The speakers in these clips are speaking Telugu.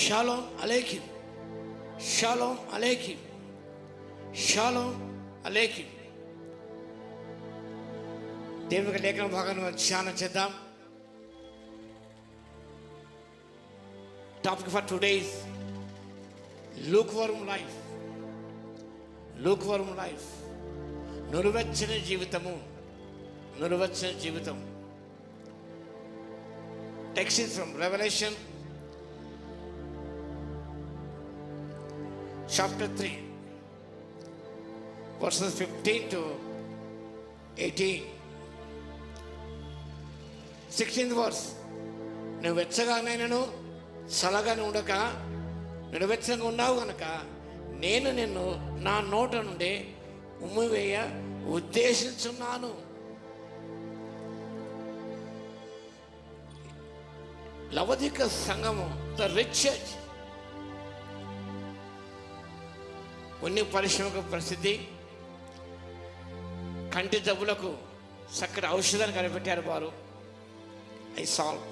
షాలోం అలేకిం, షాలోం అలేకిం, షాలోం అలేకిం. దేవుని లేఖన భాగాన్ని ధ్యానం చేద్దాం. Topic for today is lukewarm life. lukewarm life, నురువెచ్చని జీవితము, నురువెచ్చని జీవితం. Text is from Revelation chapter 3 verses 15 to 18. 16th verse. నువ్వు వెచ్చగానైనను చల్లగానే ఉండక నువ్వు వెచ్చగా ఉన్నావు కనుక నేను నిన్ను నా నోట నుండి ఉమ్మివేయ ఉద్దేశించున్నాను. లవదిక సంఘము, ద రిచ్ చర్చ్, ఉన్ని పరిశ్రమకు ప్రసిద్ధి, కంటి జబ్బులకు చక్కటి ఔషధాన్ని కనిపెట్టారు వారు. Eye salve.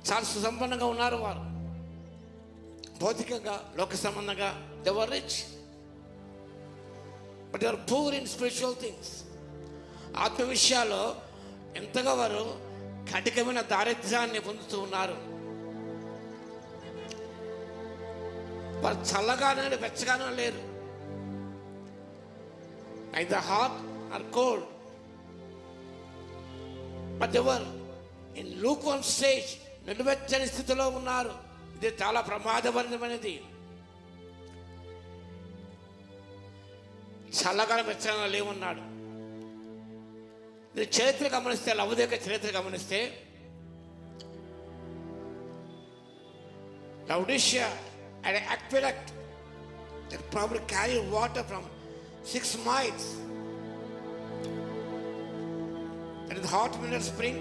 చాలా సుసంపన్నంగా ఉన్నారు వారు, భౌతికంగా లోక సంబంధంగా. They were rich but they are poor in spiritual things. ఆత్మ విషయాల్లో ఎంతగా వారు కఠినమైన దారిద్ర్యాన్ని పొందుతూ ఉన్నారు. వారు చల్లగానే వెచ్చగానే లేరు. Neither hot or cold, but they were in lukewarm stage, నిలువెచ్చని స్థితిలో ఉన్నారు. ఇది చాలా ప్రమాదకరమైనది. చల్లగానే వెచ్చగా లేవున్నాడు. చరిత్ర గమనిస్తే, లవదిక చరిత్ర గమనిస్తే, Laodicea had an aqueduct that probably carried water from 6 miles. That is hot mineral spring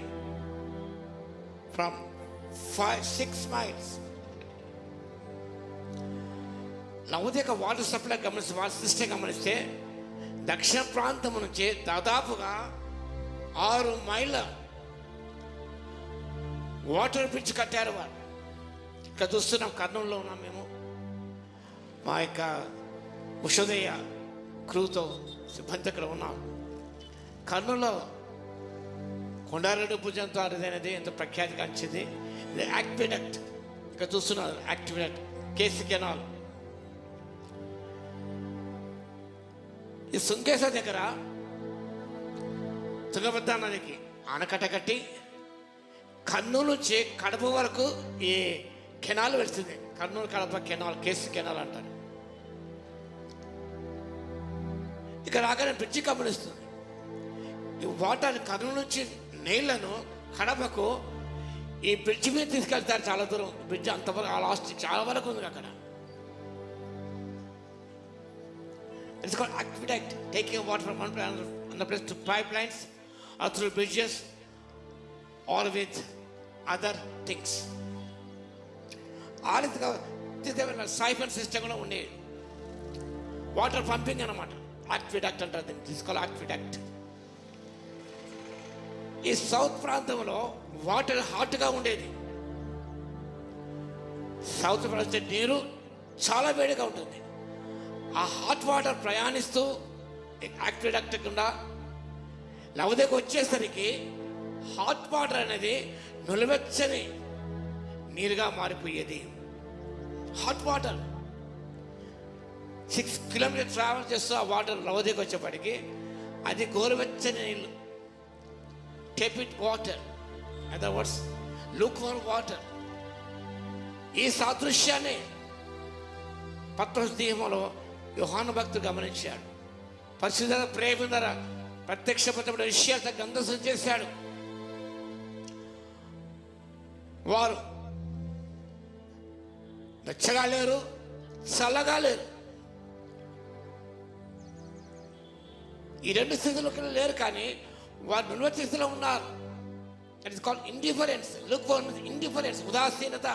from 6 miles. లవదిక వాటర్ సప్లై గమనిస్తే, వాటర్ సిస్టమ్ గమనిస్తే, దక్షిణ ప్రాంతం నుంచి దాదాపుగా 6 మైళ్ళ వాటర్ బ్రిడ్జ్ కట్టారు వారు. ఇక్కడ చూస్తున్నాం, కర్నూలులో ఉన్నాం మేము. మా యొక్క ఉషోదయ క్రూతో సిబ్బంది ఇక్కడ ఉన్నాం. కర్నూలులో కొండారెడ్డి పూజంతో అరుదైనది, ఎంతో ప్రఖ్యాతి కాంచింది. ఇది యాక్విడక్ట్. ఇక్కడ చూస్తున్నారు యాక్విడక్ట్, కేసీ కెనాల్. ఈ సుంకేశ్వర దగ్గర తుంగభద్ర నదికి ఆనకట్ట కట్టి కర్నూలు నుంచి కడప వరకు ఈ కెనాల్ వెళ్తుంది. Kurnool Kadapa canal, KC canal అంటారు. ఇక్కడ రాగానే బ్రిడ్జి గమనిస్తుంది. ఈ వాటర్ కర్నూలు నుంచి నీళ్లను కడపకు ఈ బ్రిడ్జి మీద తీసుకెళ్తారు. చాలా దూరం బ్రిడ్జ్, అంతవరకు లాస్ట్ చాలా వరకు ఉంది అక్కడ. It's called aqueduct, taking water from one place to pipelines or through bridges or with other things. ఆ రీతిగా సైఫన్ సిస్టమ్ కూడా ఉండేది. వాటర్ పంపింగ్ అనమాట, aqueduct అంటారు దీన్ని. It's called aqueduct. ఈ సౌత్ ప్రాంతంలో వాటర్ హాట్గా ఉండేది. సౌత్ ప్రాంతం నీరు చాలా వేడిగా ఉంటుంది. ఆ హాట్ వాటర్ ప్రయాణిస్తూ యాక్విడక్ట్ గుండా లవదికి వచ్చేసరికి హాట్ వాటర్ అనేది నులివెచ్చని నీరుగా మారిపోయేది. హాట్ వాటర్ 6 కిలోమీటర్ ట్రావెల్ చేస్తూ ఆ వాటర్ లవదికి వచ్చేప్పటికి అది గోరువెచ్చని నీళ్ళు, టెపిడ్ వాటర్, అదర్ వర్డ్స్ లూక్వార్మ్ వాటర్. ఈ సాదృశ్యాన్ని పత్మస్ దీహంలో యోహాను భక్తుడు గమనించాడు. పరిశుద్ధ ప్రేమ ద్వారా ప్రత్యక్షపరచబడిన విషయాలతో గంధసం చేశాడు. వారు వెచ్చగా లేరు, చల్లగా లేరు. ఈ రెండు స్థితిలో లేరు, కానీ వారు నిల్వ స్థితిలో ఉన్నారు. That is called indifference. Lukewarm indifference, ఉదాసీనత.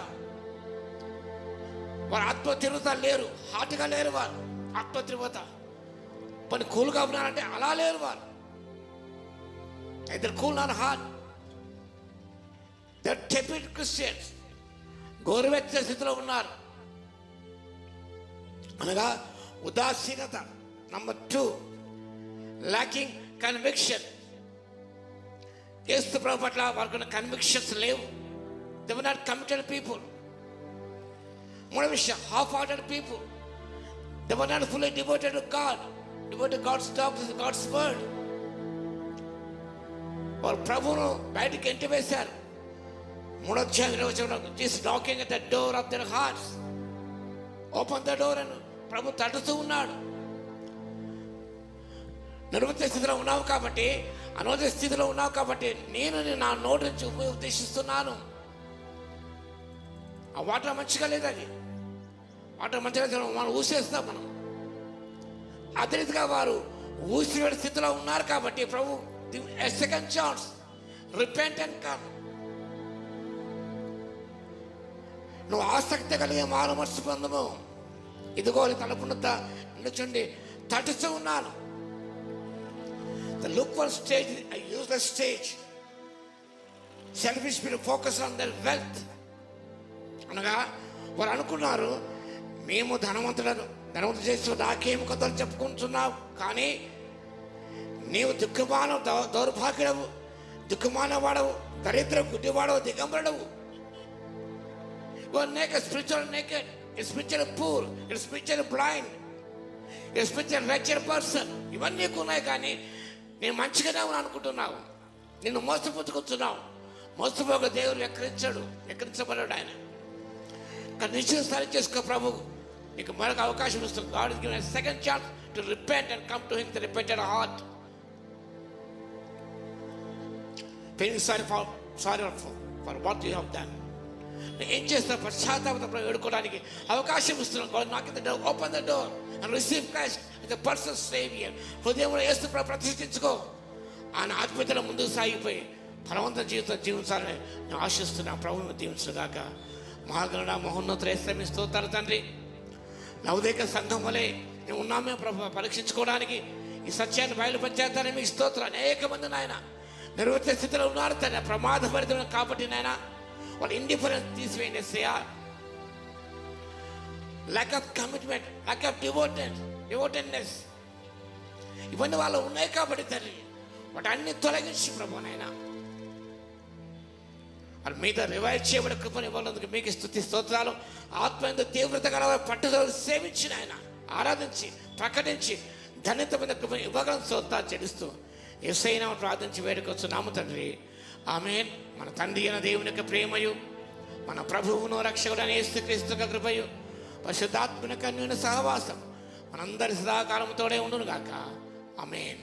వారు ఆత్మ తీవ్రత లేరు, హాట్గా లేరు. వారు ఆత్మ తీవ్రత పని కూల్గా ఉన్నారంటే అలా లేరు వారు. ఇద్దరు cool not hot. They're tepid Christians. గోరువెచ్చని స్థితిలో ఉన్నారు, అనగా ఉదాసీనత. Number 2, lacking conviction. యేసు ప్రభు పట్ల వారికి కన్విక్షన్స్ లేవు. They were not committed people. మూడో విషయం, half hearted people. They were not fully devoted to God, devoted God's talk, God's word. వారు ప్రభువును బయటికి ఎంటివేశారు. 3వ అధ్యాయం 20వ వచనంలో, Jesus knocking at the door of their hearts. Open the door అని ప్రభు తడుతూ ఉన్నాడు. నిర్వృత్త స్థితిలో ఉన్నావు కాబట్టి, అనవసర స్థితిలో ఉన్నావు కాబట్టి నేను నా నోటి నుంచి ఉద్దేశిస్తున్నాను. ఆ వాటర్ మంచిగా లేదు, అది వాటర్ మంచిగా మనం ఊసేస్తాం మనం. అదే రీతిగా వారు ఊసివేడి స్థితిలో ఉన్నారు కాబట్టి ప్రభు second chance, repent and come. నువ్వు ఆసక్తి కలిగే మారు మనసు పొందము. ఇదిగో తలపున్నత నిలుచుండి తడుతూ ఉన్నాను. The lukewarm stage, a useless stage. Selfish people focus on their wealth. అనగా వారు అనుకున్నారు, మేము ధనవంతులు చేస్తూ నాకేం కథలు చెప్పుకుంటున్నావు, కానీ నీవు దిక్కుమానవు, దౌర్భాగ్యుడవు, దిక్కుమానవాడవు, దరిద్ర గుడ్డివాడవు, దిగంబరుడవు. You are naked, spiritually naked. You're spiritually poor. You're spiritually blind. You're spiritually wretched person. ఇవన్నీ ఉన్నాయి, కానీ నేను మంచిగానే అనుకుంటున్నావు. నిన్ను మోసపుచ్చుకుంటున్నావు. మోసపోక దేవుడు ఎక్కరించబడ్డాడు ఆయన. కానీ నిశ్చయం సరి చేసుకో. ప్రభు నీకు మరొక అవకాశం ఇస్తుంది. God is given a second chance to repent and come to him with a repentant heart. Feeling sorry for what you have done. ఏం చేస్తా పశ్చాత్తాపంతో వేడుకోవడానికి అవకాశం ఇస్తున్నాను. God knock at the door, open the door and receive Christ as a personal savior. హృదయంలో యేసు ప్రతిష్ఠించుకో. ఆయన ఆత్మీయతలో ముందుకు సాగిపోయి ఫలవంత జీవితం జీవించాలని నేను ఆశిస్తున్నా. ప్రభువును దీవించుగాక. మహాగణుడా మహోన్నతుడా యేసయ్య స్తోత్రాలు తండ్రి. నవోదయ సంఘం వలె మేము ఉన్నామే ప్రభు పరీక్షించుకోవడానికి ఈ సత్యాన్ని బయలుపరిచేస్తానని మీకు స్తోత్రాలు. అనేక మంది నాయన నిర్వహిత స్థితిలో ఉన్నారు తండ్రి, ప్రమాదభరితమైన కాబట్టి నాయన వాళ్ళ ఇండిఫరెన్స్ తీసివేయండి యేసయ్యా. lack of commitment, lack of devotedness, ఇవన్నీ వాళ్ళు ఉన్నాయి కాబట్టి తండ్రి వాటి అన్ని తొలగించి ప్రభు నాయన వాళ్ళ మీద రివైవ్ చేయబడే కృపను ఇవ్వాలందుకు మీకు స్తుతి స్తోత్రాలు. ఆత్మ తీవ్రత గల పట్టుదల సేవించిన ఆయన ఆరాధించి ప్రకటించి ధన్యత మీద కృపను ఇవ్వగలను స్తోత్రాలు చెల్లిస్తూ యేసయ్య ప్రార్థించి వేడుకొచ్చున్నాము తండ్రి. ఆమేన్. మన తండ్రి అయిన దేవుని యొక్క ప్రేమయు, మన ప్రభువును రక్షకుడైన యేసుక్రీస్తు యొక్క కృపయు, పరిశుద్ధాత్మ యొక్క అన్యోన్య సహవాసం మనందరి సదాకాలంతోనే ఉండును గాక. ఆమేన్.